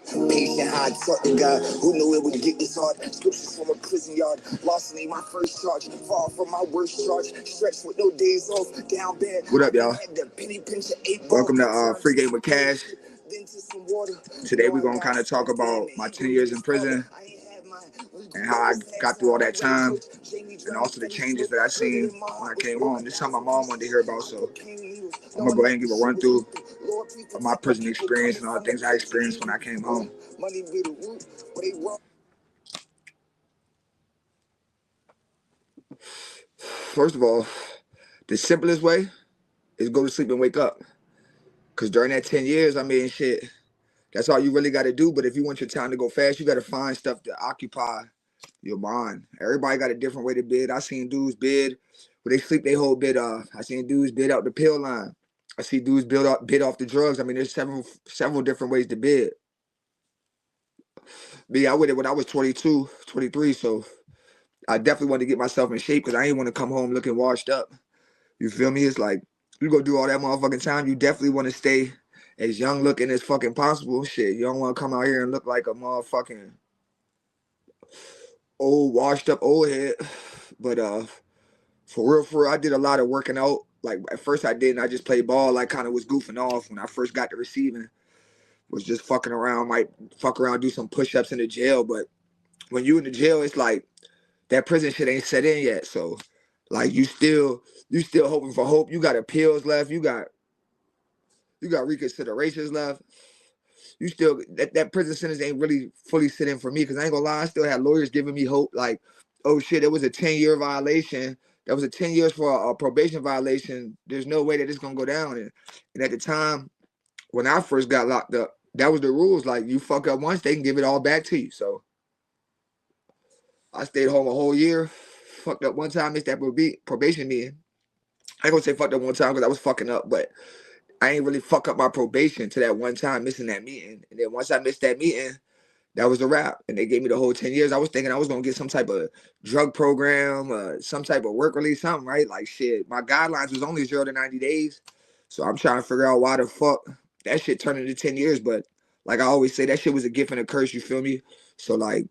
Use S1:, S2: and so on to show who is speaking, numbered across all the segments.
S1: Patient, I taught the God who knew it would get this hard. Scriptures from a prison yard. Lost ain't my first charge. Far from my worst charge. Stretched with no days off. Down bad. What up, y'all? Welcome to Free Game with Cash. Today we're gonna kind of talk about my 10 years in prison and how I got through all that time, and also the changes that I seen when I came home. This is something my mom wanted to hear about, so I'm gonna go ahead and give a run through of my prison experience and all the things I experienced when I came home. First of all, the simplest way is go to sleep and wake up. Because during that 10 years, I mean, shit, that's all you really got to do. But if you want your time to go fast, you got to find stuff to occupy your mind. Everybody got a different way to bid. I seen dudes bid where they sleep their whole bid off. I seen dudes bid out the pill line. I see dudes bid off the drugs. I mean, there's several different ways to bid. Me, I with it when I was 22, 23, so I definitely wanted to get myself in shape because I ain't want to come home looking washed up. You feel me? It's like, you go do all that motherfucking time, you definitely want to stay as young looking as fucking possible. Shit, you don't want to come out here and look like a motherfucking old, washed up old head. But for real, I did a lot of working out. Like, at first I didn't. I just played ball, like, kind of was goofing off when I first got to receiving. Was just fucking around, might fuck around, do some push-ups in the jail. But when you in the jail, it's like, that prison shit ain't set in yet. So, like, you still hoping for hope. You got appeals left. You got reconsiderations left. You still, that prison sentence ain't really fully sit in for me, because I ain't gonna lie, I still had lawyers giving me hope, like, oh shit, it was a 10-year violation. That was a 10 years for a probation violation. There's no way that it's gonna go down. And at the time, when I first got locked up, that was the rules. Like, you fuck up once, they can give it all back to you. So I stayed home a whole year. Fucked up one time, missed that probation meeting. I ain't gonna say fucked up one time because I was fucking up, but I ain't really fuck up my probation to that one time missing that meeting. And then once I missed that meeting, that was a wrap. And they gave me the whole 10 years. I was thinking I was gonna get some type of drug program, some type of work release, something, right? Like, shit, my guidelines was only 0 to 90 days. So I'm trying to figure out why the fuck that shit turned into 10 years. But like I always say, that shit was a gift and a curse, you feel me? So, like,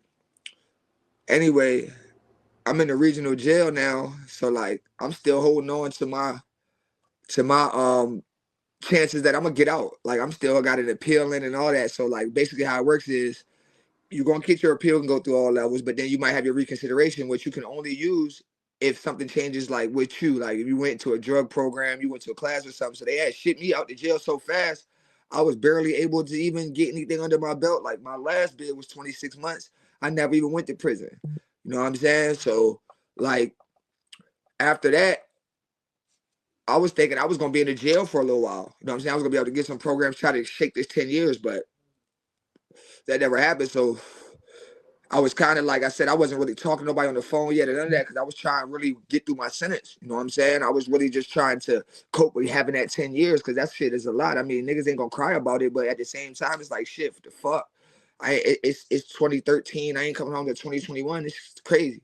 S1: anyway, I'm in the regional jail now. So, like, I'm still holding on to my chances that I'm gonna get out. Like, I'm still got an appeal in and all that. So, like, basically how it works is you're gonna get your appeal and go through all levels, but then you might have your reconsideration, which you can only use if something changes, like, with you. Like, if you went to a drug program, you went to a class or something. So they had shipped me out to jail so fast, I was barely able to even get anything under my belt. Like, my last bid was 26 months. I never even went to prison. You know what I'm saying? So, like, after that, I was thinking I was gonna be in the jail for a little while. You know what I'm saying? I was gonna be able to get some programs, try to shake this 10 years, but that never happened. So I was kind of, like I said, I wasn't really talking to nobody on the phone yet and none of that, because I was trying to really get through my sentence. You know what I'm saying? I was really just trying to cope with having that 10 years, because that shit is a lot. I mean, niggas ain't gonna cry about it, but at the same time, it's like, shit, what the fuck? It's 2013. I ain't coming home to 2021. It's crazy.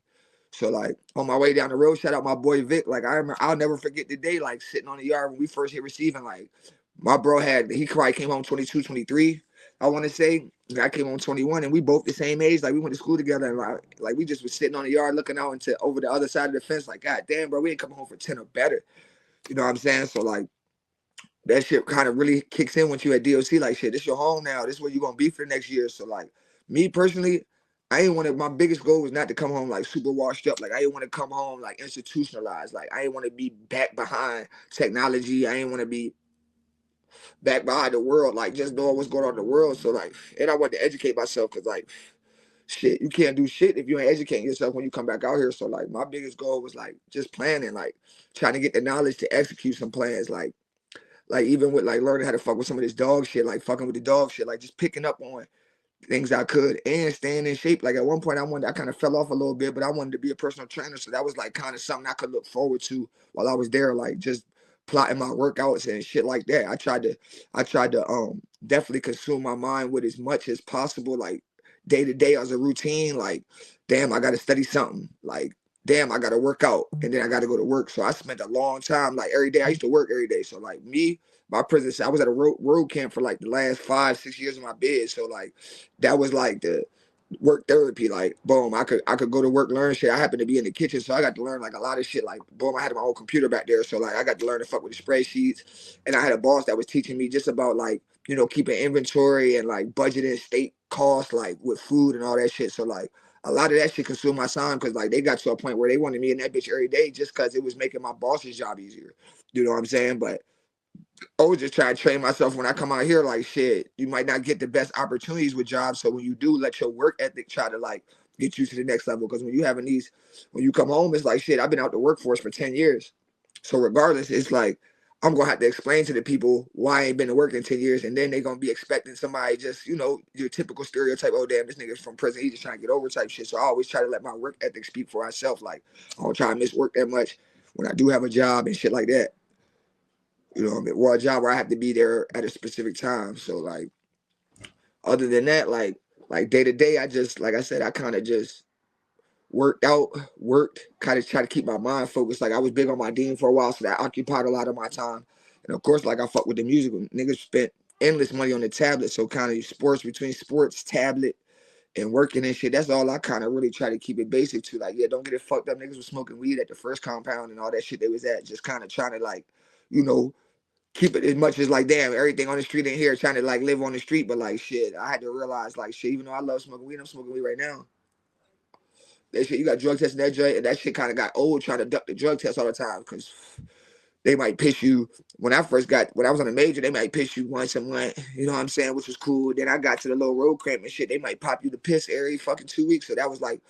S1: So, like, on my way down the road, shout out my boy Vic. Like, I remember, I'll never forget the day, like, sitting on the yard when we first hit receiving. Like, my bro he probably came home 22, 23, I want to say. I came home 21, and we both the same age. Like, we went to school together, and like we just was sitting on the yard looking out into over the other side of the fence. Like, God damn, bro, we ain't coming home for 10 or better. You know what I'm saying? So, like, that shit kind of really kicks in once you at DOC. Like, shit, this your home now. This is where you gonna be for the next year. So, like, me personally, I ain't want to. My biggest goal was not to come home like super washed up. Like, I didn't want to come home like institutionalized. Like, I didn't want to be back behind technology. I didn't want to be back behind the world, like, just knowing what's going on in the world. So, like, and I wanted to educate myself, because, like, shit, you can't do shit if you ain't educating yourself when you come back out here. So, like, my biggest goal was, like, just planning, like, trying to get the knowledge to execute some plans, like, even with, like, learning how to fuck with some of this dog shit, like, fucking with the dog shit, like, just picking up on things I could and staying in shape. Like, at one point, I kind of fell off a little bit, but I wanted to be a personal trainer. So that was, like, kind of something I could look forward to while I was there, like, just plotting my workouts and shit like that. I tried to definitely consume my mind with as much as possible, like, day to day as a routine. Like, damn, I got to study something. Like, damn, I gotta work out and then I gotta go to work. So I spent a long time, like every day. I used to work every day. So like me, my prison, I was at a road camp for like the last 5, 6 years of my bid. So like that was like the work therapy. Like boom, I could go to work, learn shit. I happened to be in the kitchen, so I got to learn like a lot of shit. Like boom, I had my own computer back there, so like I got to learn to fuck with the spreadsheets. And I had a boss that was teaching me just about like keeping inventory and like budgeting state costs like with food and all that shit. So like a lot of that shit consumed my time because like they got to a point where they wanted me in that bitch every day just because it was making my boss's job easier. You know what I'm saying? But I was just trying to train myself when I come out here, like shit, you might not get the best opportunities with jobs. So when you do, let your work ethic try to like get you to the next level. Because when you come home, it's like shit, I've been out the workforce for 10 years. So regardless, it's like I'm gonna have to explain to the people why I ain't been to work in 10 years, and then they're gonna be expecting somebody just, your typical stereotype, oh damn, this nigga's from prison, he just trying to get over type shit. So I always try to let my work ethic speak for myself. Like I don't try to miss work that much when I do have a job and shit like that. You know what I mean? Well, a job where I have to be there at a specific time. So like other than that, like day to day, I just like I said, I kind of just worked, kind of try to keep my mind focused. Like I was big on my dean for a while, so that occupied a lot of my time. And of course, like I fuck with the music. Niggas spent endless money on the tablet, so kind of between sports, tablet, and working and shit. That's all I kind of really try to keep it basic to. Like, yeah, don't get it fucked up. Niggas was smoking weed at the first compound and all that shit they was at. Just kind of trying to like, you know, keep it as much as like damn everything on the street in here trying to like live on the street, but like shit, I had to realize like shit, even though I love smoking weed, I'm smoking weed right now. That shit, you got drug tests in that joint, and that shit kind of got old trying to duck the drug test all the time because they might piss you. When I was on a major, they might piss you once a month, you know what I'm saying, which was cool. Then I got to the little road cramp and shit, they might pop you the piss every fucking 2 weeks. So that was like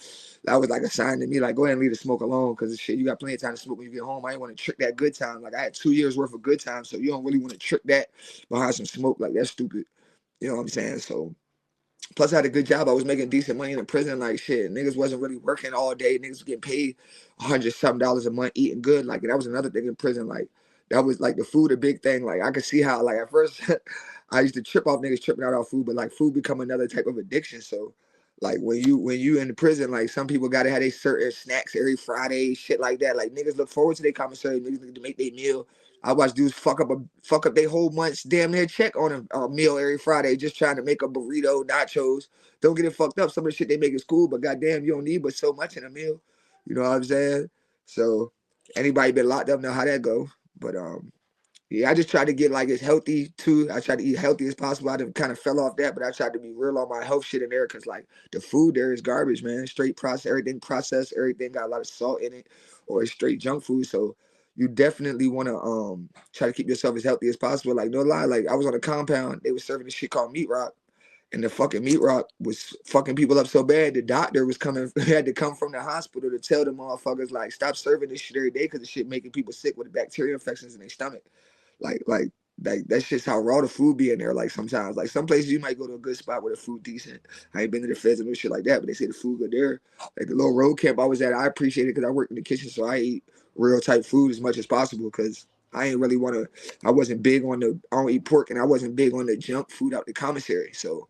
S1: a sign to me, like go ahead and leave the smoke alone, because shit, you got plenty of time to smoke when you get home. I didn't want to trick that good time. Like I had 2 years worth of good time, so you don't really want to trick that behind some smoke. Like that's stupid. You know what I'm saying? So plus, I had a good job. I was making decent money in the prison. Like shit, niggas wasn't really working all day. Niggas was getting paid $100 something a month, eating good. Like that was another thing in prison. Like that was like the food a big thing. Like I could see how like at first I used to trip off niggas tripping out on food, but like food become another type of addiction. So like when you in the prison, like some people gotta have their certain snacks every Friday, shit like that. Like niggas look forward to their commissary. Niggas need to make their meal. I watch dudes fuck up their whole month's damn near check on a meal every Friday, just trying to make a burrito, nachos. Don't get it fucked up. Some of the shit they make is cool, but goddamn, you don't need but so much in a meal. You know what I'm saying? So anybody been locked up know how that go. But yeah, I just tried to get like as healthy too. I tried to eat healthy as possible. I done kind of fell off that, but I tried to be real on my health shit in there because like the food there is garbage, man. Straight processed, everything got a lot of salt in it, or it's straight junk food. So you definitely want to try to keep yourself as healthy as possible. Like no lie, like I was on a compound, they was serving this shit called meat rock. And the fucking meat rock was fucking people up so bad, the doctor was coming, had to come from the hospital to tell the motherfuckers, like, stop serving this shit every day because the shit making people sick with bacteria infections in their stomach. Like, like, like that's just how raw the food be in there. Like sometimes, like some places you might go to a good spot where the food decent. I ain't been to the feds and no shit like that, but they say the food good there. Like the little road camp I was at, I appreciate it because I worked in the kitchen, so I eat real type food as much as possible because I ain't really want to. I wasn't big on the. I don't eat pork, and I wasn't big on the junk food out the commissary. So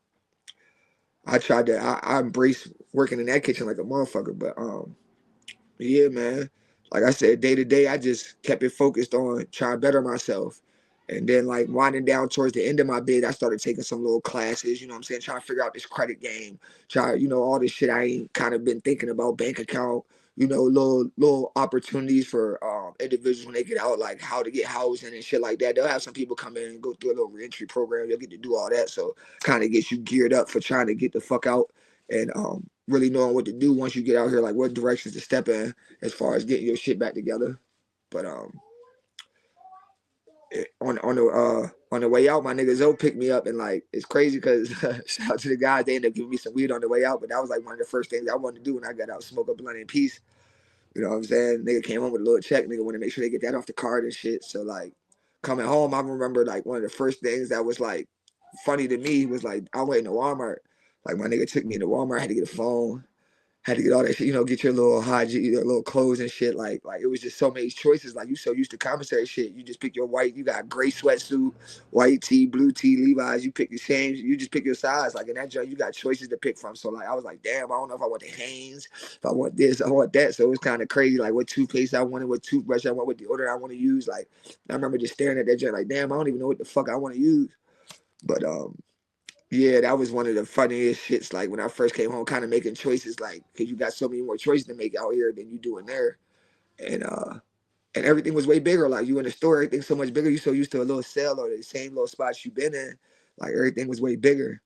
S1: I tried to. I embrace working in that kitchen like a motherfucker, but yeah, man. Like I said, day to day, I just kept it focused on trying to better myself. And then, like, winding down towards the end of my bid, I started taking some little classes, you know what I'm saying? Trying to figure out this credit game, all this shit I ain't kind of been thinking about, bank account, little opportunities for individuals when they get out, like how to get housing and shit like that. They'll have some people come in and go through a little reentry program. They'll get to do all that. So, kind of gets you geared up for trying to get the fuck out and really knowing what to do once you get out here, like what directions to step in as far as getting your shit back together. But on the way out, my nigga Zoe picked me up, and like it's crazy because shout out to the guys, they ended up giving me some weed on the way out. But that was like one of the first things I wanted to do when I got out, smoke a blunt in peace. You know what I'm saying? Nigga came home with a little check. Nigga want to make sure they get that off the card and shit. So like coming home, I remember like one of the first things that was like funny to me was like I went into Walmart. Like my nigga took me into Walmart. I had to get a phone. had to get all that shit, get your little hygiene, your little clothes and shit. Like it was just so many choices. Like you so used to commissary shit, you just pick your white. You got gray sweatsuit, white tee, blue tee, Levi's. You pick your same. You just pick your size. Like in that joint, you got choices to pick from. So like I was like, damn, I don't know if I want the Hanes, if I want this, I want that. So it was kind of crazy. Like what toothpaste I wanted, what toothbrush I want, what deodorant I want to use. Like I remember just staring at that joint, like damn, I don't even know what the fuck I want to use. But yeah, that was one of the funniest shits. Like when I first came home, kind of making choices, like because you got so many more choices to make out here than you do in there, and everything was way bigger. Like you in the store, everything's so much bigger. You so used to a little cell or the same little spots you've been in, like everything was way bigger.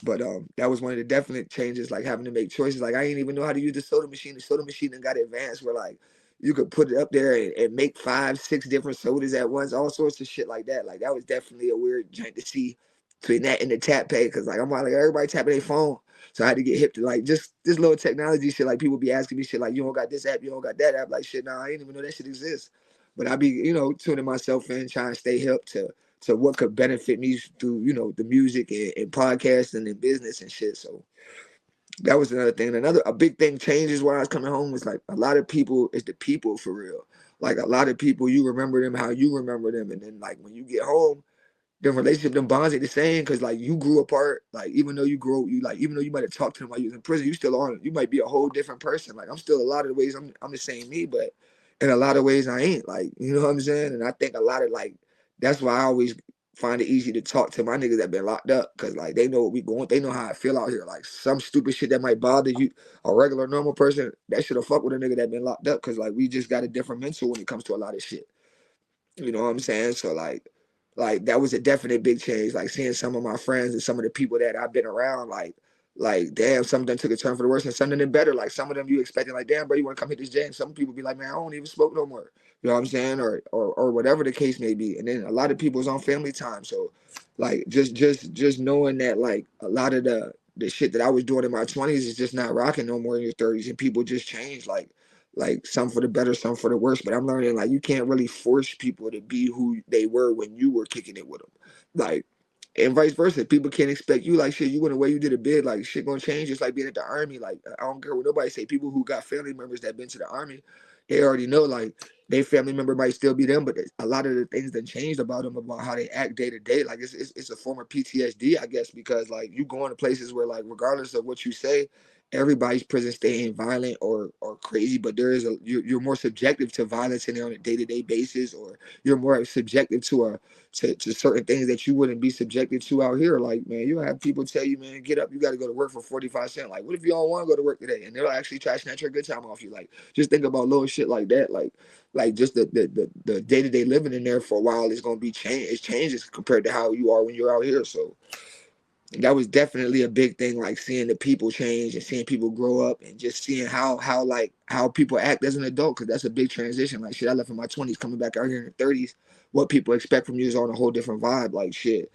S1: But that was one of the definite changes, like having to make choices. Like I didn't even know how to use the soda machine. The soda machine and got advanced where like you could put it up there and make 5, 6 different sodas at once, all sorts of shit like that. Like that was definitely a weird joint to see between that and the tap pay, because like I'm like everybody tapping their phone. So I had to get hip to like just this little technology shit. Like people be asking me shit like, you don't got this app, you don't got that app. Like shit, nah, I didn't even know that shit exists. But I be, tuning myself in, trying to stay hip to what could benefit me through, the music and podcasting and business and shit. So that was another thing. A big thing changes when I was coming home was like a lot of people is the people for real. Like a lot of people, you remember them how you remember them, and then like when you get home, the relationship, them bonds ain't the same because like you grew apart. Like even though even though you might have talked to them while you was in prison, you still on. You might be a whole different person. Like I'm still a lot of the ways I'm the same me, but in a lot of ways I ain't. Like you know what I'm saying? And I think a lot of like that's why I always find it easy to talk to my niggas that been locked up because like they know what we going. They know how I feel out here. Like some stupid shit that might bother you, a regular normal person that should have fucked with a nigga that been locked up because like we just got a different mental when it comes to a lot of shit. You know what I'm saying? So like that was a definite big change. Like seeing some of my friends and some of the people that I've been around, like damn, some of them took a turn for the worse and some of them better. Like some of them you expecting, like, damn, bro, you want to come hit this jam? Some people be like, man, I don't even smoke no more. You know what I'm saying? Or whatever the case may be. And then a lot of people is on family time. So like just knowing that like a lot of the shit that I was doing in my 20s is just not rocking no more in your 30s, and people just change. Like some for the better, some for the worse. But I'm learning like you can't really force people to be who they were when you were kicking it with them. Like, and vice versa. People can't expect you like shit. You went away, you did a bid, like shit gonna change. It's like being at the army. Like I don't care what nobody say. People who got family members that been to the army, they already know like their family member might still be them, but a lot of the things that changed about them, about how they act day to day. Like it's a form of PTSD, I guess, because like you go into places where like regardless of what you say, everybody's prison stay ain't violent or crazy, but there is you're more subjective to violence in there on a day to day basis, or you're more subjective to certain things that you wouldn't be subjected to out here. Like, man, you'll have people tell you, man, get up, you got to go to work for 45 cents. Like, what if you don't want to go to work today? And they'll actually try to snatch your good time off you. Like, just think about little shit like that. Like just the day-to-day living in there for a while is going to be change. It changes compared to how you are when you're out here. So that was definitely a big thing, like seeing the people change and seeing people grow up and just seeing how people act as an adult, because that's a big transition. Like shit, I left in my 20s, coming back out here in the 30s, what people expect from you is on a whole different vibe. Like shit,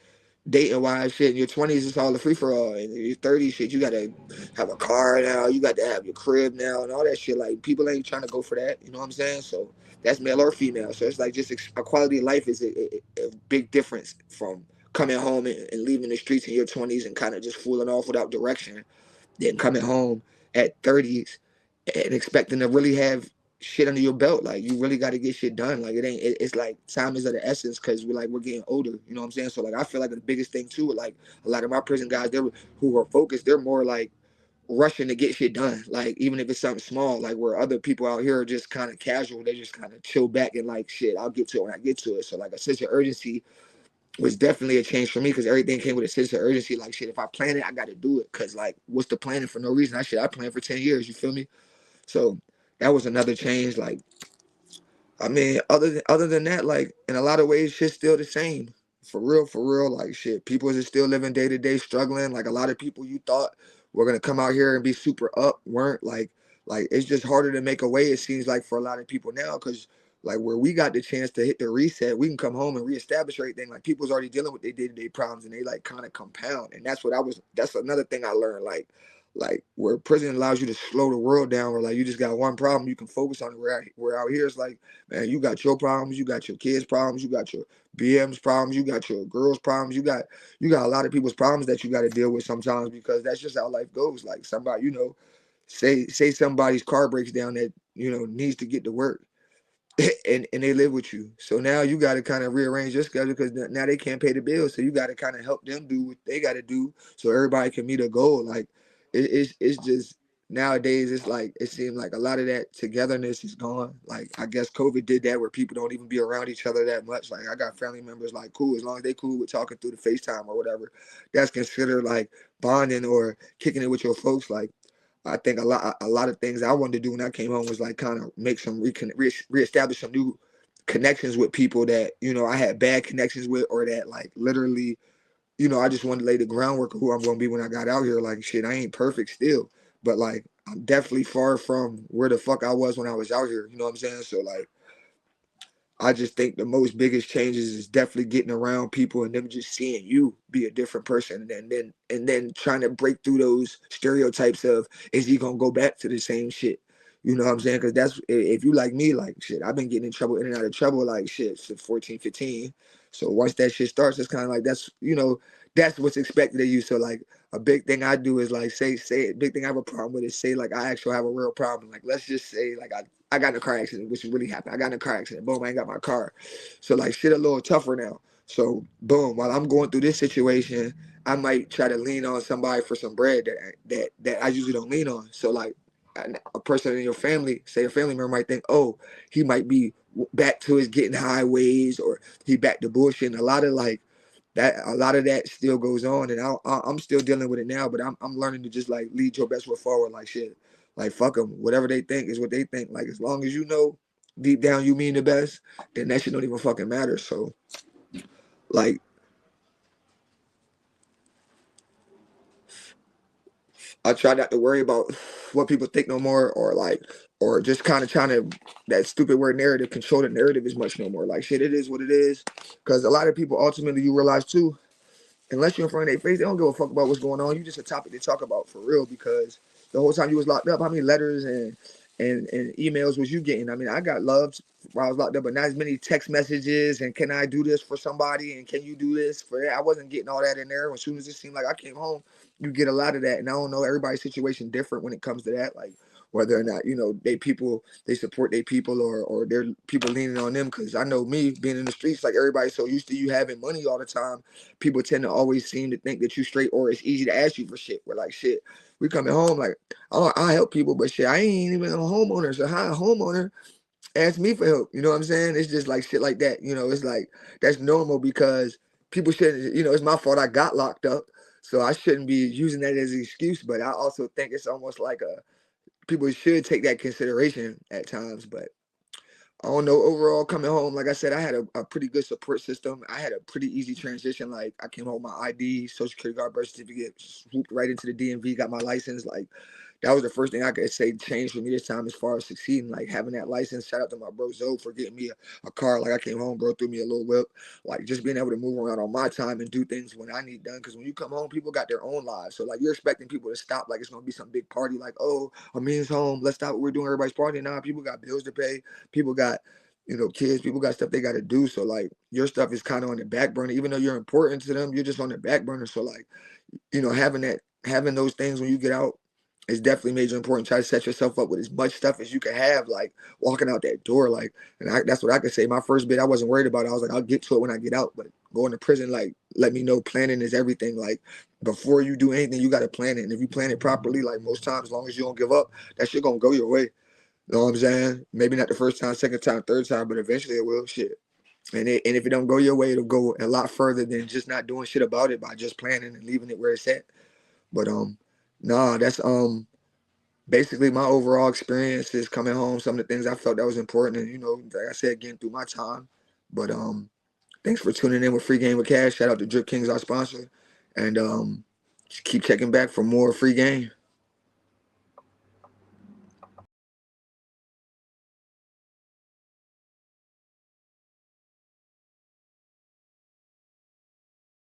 S1: dating wise, shit, in your 20s it's all the free for all, and in your 30s shit, you gotta have a car now, you got to have your crib now and all that shit. Like people ain't trying to go for that, you know what I'm saying? So that's male or female. So it's like just a quality of life is a big difference from coming home and leaving the streets in your 20s and kind of just fooling off without direction, then coming home at 30s and expecting to really have shit under your belt. Like you really got to get shit done. Like it's like time is of the essence because we're getting older, you know what I'm saying? So like I feel like the biggest thing too, like a lot of my prison guys, they're who are focused, they're more like rushing to get shit done, like even if it's something small, like where other people out here are just kind of casual, they just kind of chill back and like shit, I'll get to it when I get to it. So like a sense of urgency was definitely a change for me because everything came with a sense of urgency. Like shit, if I plan it, I got to do it. Cause like, what's the planning for no reason? I planned for 10 years. You feel me? So that was another change. Like, I mean, other than that, like in a lot of ways, shit's still the same. For real, for real. Like shit, people is still living day to day, struggling. Like a lot of people you thought were gonna come out here and be super up weren't. Like it's just harder to make a way. It seems like for a lot of people now, because like where we got the chance to hit the reset, we can come home and reestablish everything. Like people's already dealing with their day to day problems, and they like kind of compound. And that's what I was. That's another thing I learned. Like where prison allows you to slow the world down, where like you just got one problem you can focus on. Where out here it's like, man, you got your problems, you got your kids' problems, you got your BM's problems, you got your girls' problems, you got a lot of people's problems that you got to deal with sometimes because that's just how life goes. Like somebody, say somebody's car breaks down that needs to get to work, and they live with you. So now you got to kind of rearrange your schedule because now they can't pay the bills. So you got to kind of help them do what they got to do so everybody can meet a goal. Like it's just nowadays it's like it seems like a lot of that togetherness is gone. Like I guess COVID did that where people don't even be around each other that much. Like I got family members like cool as long as they cool with talking through the FaceTime or whatever. That's considered like bonding or kicking it with your folks. Like I think a lot of things I wanted to do when I came home was like kind of make some reestablish some new connections with people that I had bad connections with, or that like literally I just wanted to lay the groundwork of who I'm going to be when I got out here. Like shit, I ain't perfect still, but like I'm definitely far from where the fuck I was when I was out here. You know what I'm saying? So like I just think the most biggest changes is definitely getting around people and them just seeing you be a different person, and then trying to break through those stereotypes of is he gonna go back to the same shit? You know what I'm saying? Because that's if you like me, like shit, I've been getting in trouble, in and out of trouble, like shit, since 14, 15. So once that shit starts, it's kind of like that's what's expected of you. So like a big thing I do is like say big thing I have a problem with is say like I actually have a real problem. Like let's just say like I got in a car accident, which really happened. I got in a car accident. Boom, I ain't got my car. So like shit a little tougher now. So boom, while I'm going through this situation, I might try to lean on somebody for some bread that I usually don't lean on. So like a person in your family, say a family member might think, oh, he might be back to his getting high ways, or he back to bullshit. And a lot of that still goes on, and I'm still dealing with it now. But I'm learning to just like lead your best foot forward. Like shit, like fuck them. Whatever they think is what they think. Like as long as you know deep down you mean the best, then that shit don't even fucking matter. So like I try not to worry about what people think no more, or just kind of trying to that stupid word narrative control the narrative as much no more. Like shit, it is what it is. Because a lot of people ultimately you realize too, unless you're in front of their face, they don't give a fuck about what's going on. You just a topic to talk about for real, because the whole time you was locked up, how many letters and emails was you getting? I mean, I got loved while I was locked up, but not as many text messages and can I do this for somebody and can you do this for that? I wasn't getting all that in there. As soon as it seemed like I came home, you get a lot of that. And I don't know, everybody's situation different when it comes to that. Like whether or not, they support their people, or they're people leaning on them. Cause I know me being in the streets, like everybody's so used to you having money all the time, people tend to always seem to think that you straight, or it's easy to ask you for shit. We're like, shit, we coming home, like, I help people, but shit, I ain't even a homeowner. So how a homeowner ask me for help? You know what I'm saying? It's just like shit like that. It's like that's normal because people shouldn't, it's my fault I got locked up. So I shouldn't be using that as an excuse. But I also think it's almost like people should take that consideration at times. But I don't know. Overall, coming home, like I said, I had a pretty good support system. I had a pretty easy transition. Like I came home with my ID, social security card, birth certificate, swooped right into the DMV, got my license. Like that was the first thing I could say changed for me this time as far as succeeding. Like having that license. Shout out to my bro Zoe for getting me a car. Like I came home, bro threw me a little whip. Like just being able to move around on my time and do things when I need done. Because when you come home, people got their own lives. So like you're expecting people to stop. Like it's gonna be some big party. Like Amin's home. Let's stop what we're doing. Everybody's partying now. People got bills to pay. People got kids, people got stuff they got to do. So like your stuff is kind of on the back burner, even though you're important to them, you're just on the back burner. So like, having those things when you get out is definitely major important. Try to set yourself up with as much stuff as you can have, like walking out that door. Like, and that's what I could say. My first bit, I wasn't worried about it. I was like, I'll get to it when I get out. But going to prison, like, let me know planning is everything. Like, before you do anything, you got to plan it. And if you plan it properly, like most times, as long as you don't give up, that shit gonna go your way. You know what I'm saying? Maybe not the first time, second time, third time, but eventually it will. Shit. And if it don't go your way, it'll go a lot further than just not doing shit about it by just planning and leaving it where it's at. But nah, that's basically my overall experience is coming home. Some of the things I felt that was important, and like I said, getting through my time. But thanks for tuning in with Free Game with Cash. Shout out to Drip Kings, our sponsor, and just keep checking back for more free game.